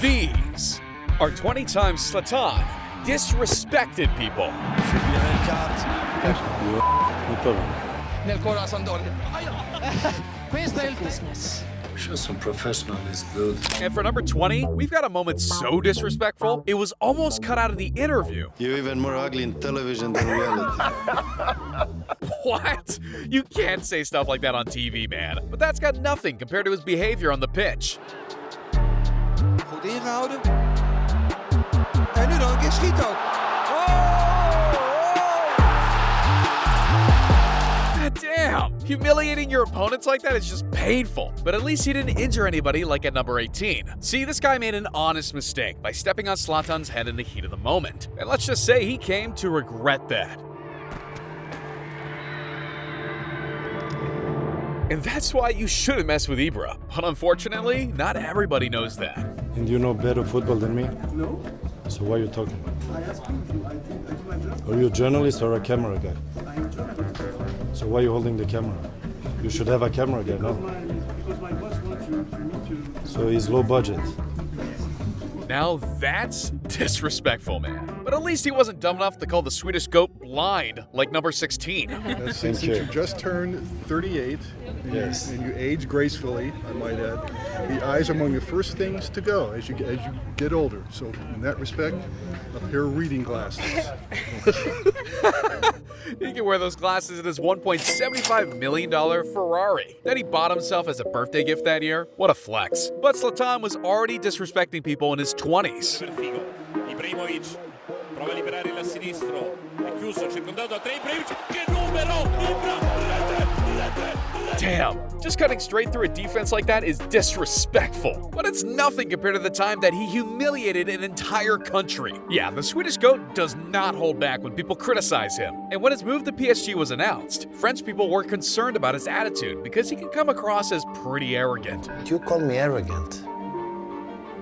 These are 20 times Zlatan disrespected people. Nel corazon Questo è il business. Show some professionalism, dude. And for number 20, we've got a moment so disrespectful, it was almost cut out of the interview. You're even more ugly in television than reality. What? You can't say stuff like that on TV, man. But that's got nothing compared to his behavior on the pitch. Goed ingehouden. En nu nog een keer schiet ook. God damn! Humiliating your opponents like that is just painful. But at least he didn't injure anybody like at number 18. See, this guy made an honest mistake by stepping on Zlatan's head in the heat of the moment. And let's just say he came to regret that. And that's why you shouldn't mess with Ibra. But unfortunately, not everybody knows that. And you know better football than me? No. So why are you talking about? I asked you to. I do my job. Are you a journalist or a camera guy? I am a journalist. So why are you holding the camera? You should have a camera guy, no? Because my boss wants to meet you. So he's low budget. Now that's disrespectful, man. But at least he wasn't dumb enough to call the Swedish goat blind like number 16. Since you just turned 38, Yes. and you age gracefully, I might add, the eyes are among the first things to go as you get older. So in that respect, a pair of reading glasses. He can wear those glasses in his $1.75 million Ferrari. Then he bought himself as a birthday gift that year. What a flex. But Zlatan was already disrespecting people in his 20s. Ibrahimovic prova a liberare il sinistro, è chiuso, circondato da tre. Ibrahimovic, che numero! Damn, just cutting straight through a defense like that is disrespectful. But it's nothing compared to the time that he humiliated an entire country. Yeah, the Swedish GOAT does not hold back when people criticize him. And when his move to PSG was announced, French people were concerned about his attitude because he can come across as pretty arrogant. You call me arrogant.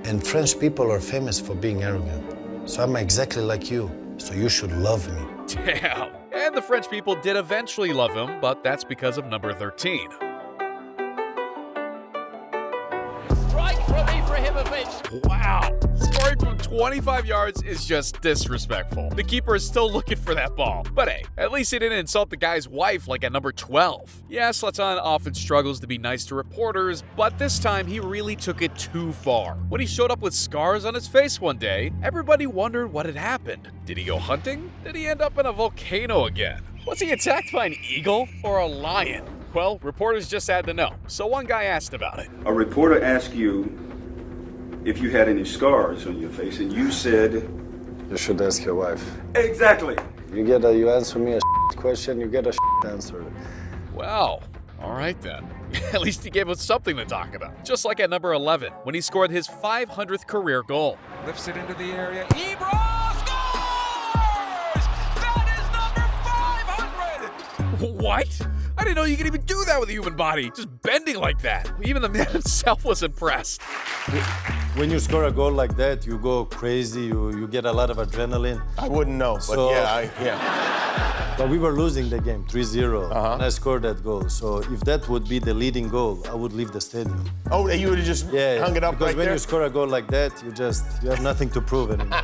And French people are famous for being arrogant. So I'm exactly like you. So you should love me. Damn. And the French people did eventually love him, but that's because of number 13. Strike from Ibrahimovic. Wow. Scoring from 25 yards is just disrespectful. The keeper is still looking for that ball. But hey, at least he didn't insult the guy's wife like at number 12. Yeah, Zlatan often struggles to be nice to reporters, but this time he really took it too far. When he showed up with scars on his face one day, everybody wondered what had happened. Did he go hunting? Did he end up in a volcano again? Was he attacked by an eagle or a lion? Well, reporters just had to know, so one guy asked about it. A reporter asked you if you had any scars on your face, and you said... You should ask your wife. Exactly. You answer me a question, you get a answer. Well, all right then. At least he gave us something to talk about. Just like at number 11, when he scored his 500th career goal. Lifts it into the area. Ibra scores! That is number 500! What? I didn't know you could even do that with a human body, just bending like that. Even the man himself was impressed. When you score a goal like that, you go crazy, you get a lot of adrenaline. I wouldn't know, but So- yeah. But we were losing the game 3-0, and I scored that goal. So if that would be the leading goal, I would leave the stadium. Oh, you would have just hung it up because right when there? you score a goal like that, you have nothing to prove anymore.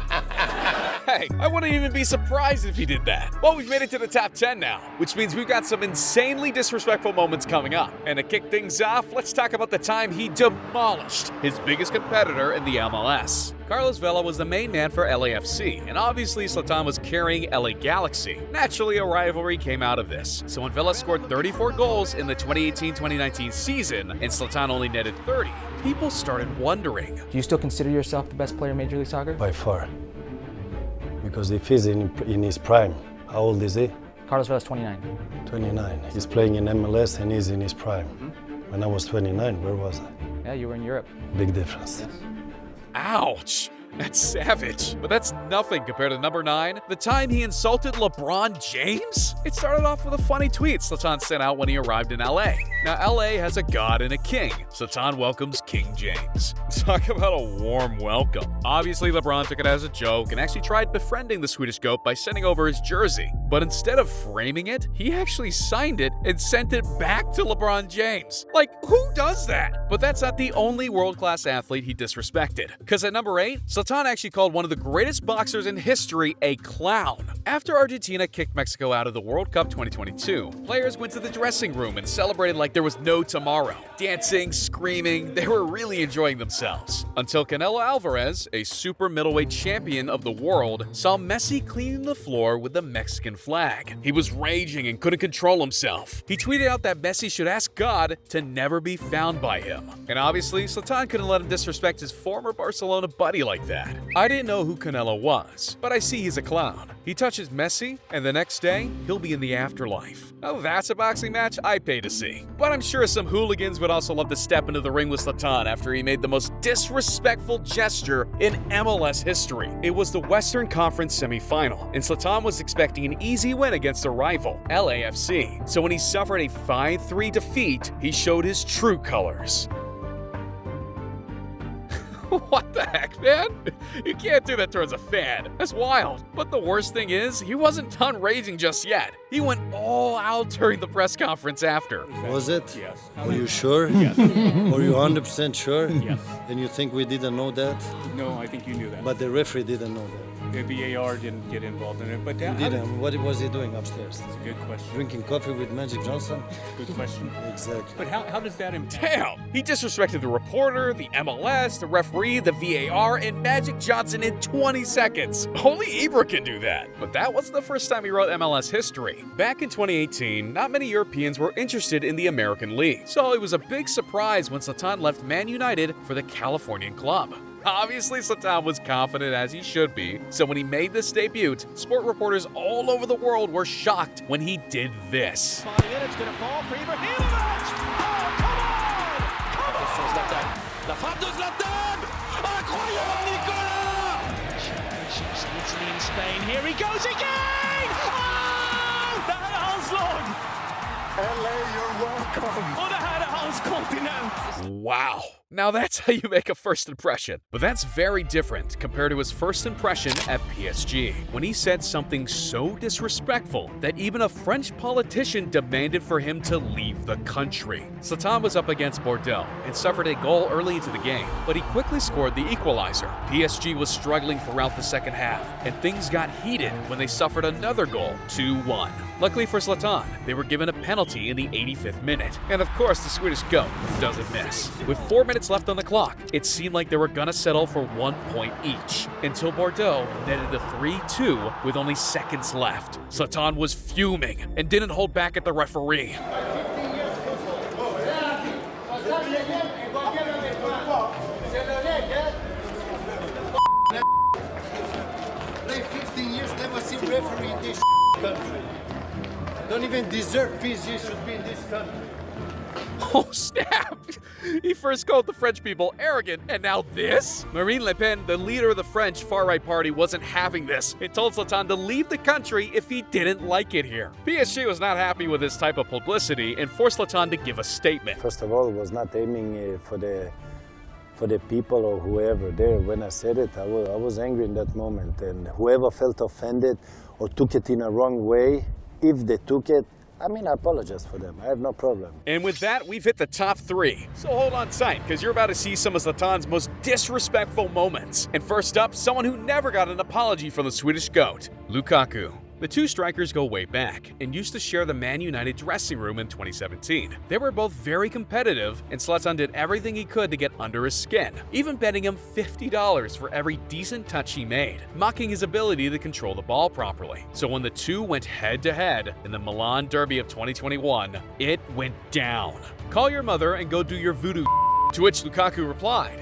Hey, I wouldn't even be surprised if he did that. Well, we've made it to the top 10 now, which means we've got some insanely disrespectful moments coming up. And to kick things off, let's talk about the time he demolished his biggest competitor in the MLS. Carlos Vela was the main man for LAFC, and obviously Zlatan was carrying LA Galaxy. Naturally, a rivalry came out of this. So when Vela scored 34 goals in the 2018-2019 season, and Zlatan only netted 30, people started wondering. Do you still consider yourself the best player in Major League Soccer? By far. Because if he's in his prime, how old is he? Carlos Vela's 29. 29. He's playing in MLS and he's in his prime. When I was 29, where was I? Yeah, you were in Europe. Big difference. Yes. Ouch! That's savage. But that's nothing compared to number 9, the time he insulted LeBron James? It started off with a funny tweet Zlatan sent out when he arrived in LA. Now, LA has a god and a king. Zlatan welcomes King James. Talk about a warm welcome. Obviously, LeBron took it as a joke and actually tried befriending the Swedish GOAT by sending over his jersey. But instead of framing it, he actually signed it and sent it back to LeBron James. Like, who does that? But that's not the only world-class athlete he disrespected. Because at number 8, Zlatan actually called one of the greatest boxers in history a clown. After Argentina kicked Mexico out of the World Cup 2022, players went to the dressing room and celebrated like there was no tomorrow. Dancing, screaming, they were really enjoying themselves. Until Canelo Alvarez, a super middleweight champion of the world, saw Messi cleaning the floor with the Mexican flag. He was raging and couldn't control himself. He tweeted out that Messi should ask God to never be found by him. And obviously, Zlatan couldn't let him disrespect his former Barcelona buddy like that. I didn't know who Canelo was, but I see he's a clown. He touches Messi, and the next day, he'll be in the afterlife. Oh, that's a boxing match I'd pay to see. But I'm sure some hooligans would also love to step into the ring with Zlatan after he made the most disrespectful gesture in MLS history. It was the Western Conference semifinal, and Zlatan was expecting an easy win against a rival, LAFC. So when he suffered a 5-3 defeat, he showed his true colors. What the heck, man? You can't do that towards a fan. That's wild. But the worst thing is, he wasn't done raging just yet. He went all out during the press conference after. Was it? Yes. Are you sure? Yes. Are you 100% sure? Yes. And you think we didn't know that? No, I think you knew that. But the referee didn't know that. The VAR didn't get involved in it. But He didn't. What was he doing upstairs? That's a good question. Drinking coffee with Magic Johnson? Good question. Exactly. But how does that impact? Damn! He disrespected the reporter, the MLS, the referee, the VAR, and Magic Johnson in 20 seconds. Only Ibra can do that. But that wasn't the first time he wrote MLS history. Back in 2018, not many Europeans were interested in the American League, so it was a big surprise when Zlatan left Man United for the Californian club. Obviously, Zlatan was confident, as he should be, so when he made this debut, sport reporters all over the world were shocked when he did this. It's gonna fall for Ibrahimovic! Oh, come on! Attention Zlatan. La frappe de Zlatan! Incroyable, Nicolas! Championships in Italy and Spain. Here he goes again! Oh! Det här är hans lag! LA, you're welcome. Och det här är hans kontinent! Wow. Now that's how you make a first impression. But that's very different compared to his first impression at PSG, when he said something so disrespectful that even a French politician demanded for him to leave the country. Zlatan was up against Bordeaux and suffered a goal early into the game, but he quickly scored the equalizer. PSG was struggling throughout the second half, and things got heated when they suffered another goal, 2-1. Luckily for Zlatan, they were given a penalty in the 85th minute, and of course the Swedish GOAT doesn't miss. With 4 minutes left on the clock, it seemed like they were gonna settle for 1 point each, until Bordeaux netted the 3-2 with only seconds left. Zlatan was fuming and didn't hold back at the referee. Play 15 years, never see referee in this country. Don't even deserve PSG should be in this country. Oh, snap! He first called the French people arrogant, and now this? Marine Le Pen, the leader of the French far-right party, wasn't having this. It told Zlatan to leave the country if he didn't like it here. PSG was not happy with this type of publicity and forced Zlatan to give a statement. First of all, I was not aiming for the people or whoever there. When I said it, I was angry in that moment. And whoever felt offended or took it in a wrong way, if they took it, I apologize for them. I have no problem. And with that, we've hit the top 3. So hold on tight, because you're about to see some of Zlatan's most disrespectful moments. And first up, someone who never got an apology from the Swedish GOAT, Lukaku. The two strikers go way back and used to share the Man United dressing room in 2017. They were both very competitive, and Zlatan did everything he could to get under his skin, even betting him $50 for every decent touch he made, mocking his ability to control the ball properly. So when the two went head-to-head in the Milan Derby of 2021, it went down. Call your mother and go do your voodoo. To which Lukaku replied,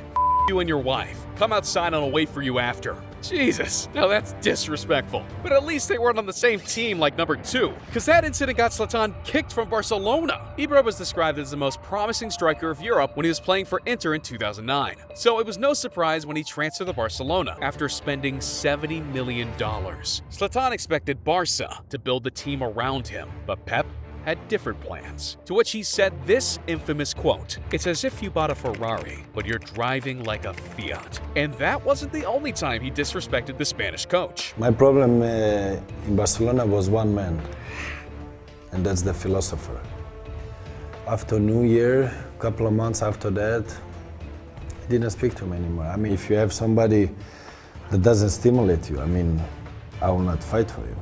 you and your wife. Come outside and I'll wait for you after. Jesus, now that's disrespectful. But at least they weren't on the same team like number 2, because that incident got Zlatan kicked from Barcelona. Ibra was described as the most promising striker of Europe when he was playing for Inter in 2009. So it was no surprise when he transferred to Barcelona after spending $70 million. Zlatan expected Barca to build the team around him, but Pep had different plans. To which he said this infamous quote, "It's as if you bought a Ferrari, but you're driving like a Fiat." And that wasn't the only time he disrespected the Spanish coach. My problem in Barcelona was one man, and that's the philosopher. After New Year, a couple of months after that, I didn't speak to him anymore. I mean, if you have somebody that doesn't stimulate you, I mean, I will not fight for you.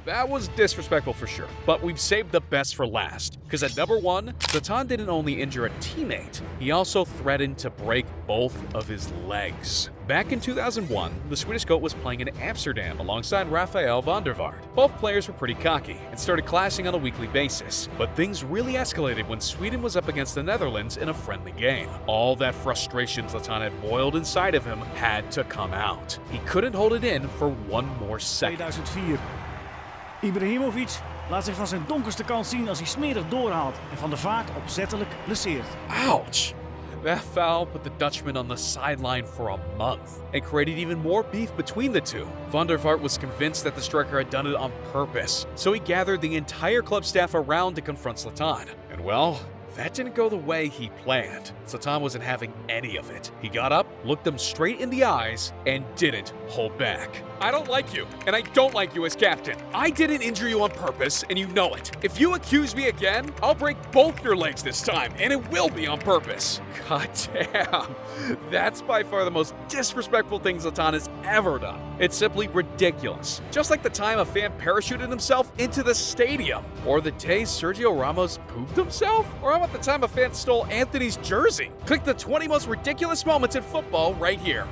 That was disrespectful for sure, but we've saved the best for last. Because at number 1, Zlatan didn't only injure a teammate, he also threatened to break both of his legs. Back in 2001, the Swedish GOAT was playing in Amsterdam alongside Rafael van der Vaart. Both players were pretty cocky and started clashing on a weekly basis, but things really escalated when Sweden was up against the Netherlands in a friendly game. All that frustration Zlatan had boiled inside of him had to come out. He couldn't hold it in for one more second. 2004. Ibrahimovic laat zich van zijn donkerste kant zien als hij smerig doorhaalt en Van der Vaart opzettelijk blesseert. Ouch! That foul put the Dutchman on the sideline for a month and created even more beef between the two. Van der Vaart was convinced that the striker had done it on purpose, so he gathered the entire club staff around to confront Zlatan. And well, that didn't go the way he planned. Zlatan wasn't having any of it. He got up, looked them straight in the eyes, and didn't hold back. "I don't like you, and I don't like you as captain. I didn't injure you on purpose, and you know it. If you accuse me again, I'll break both your legs this time, and it will be on purpose." God damn. That's by far the most disrespectful thing Zlatan has ever done. It's simply ridiculous. Just like the time a fan parachuted himself into the stadium, or the day Sergio Ramos pooped himself, or how about the time a fan stole Anthony's jersey? Click the 20 most ridiculous moments in football right here.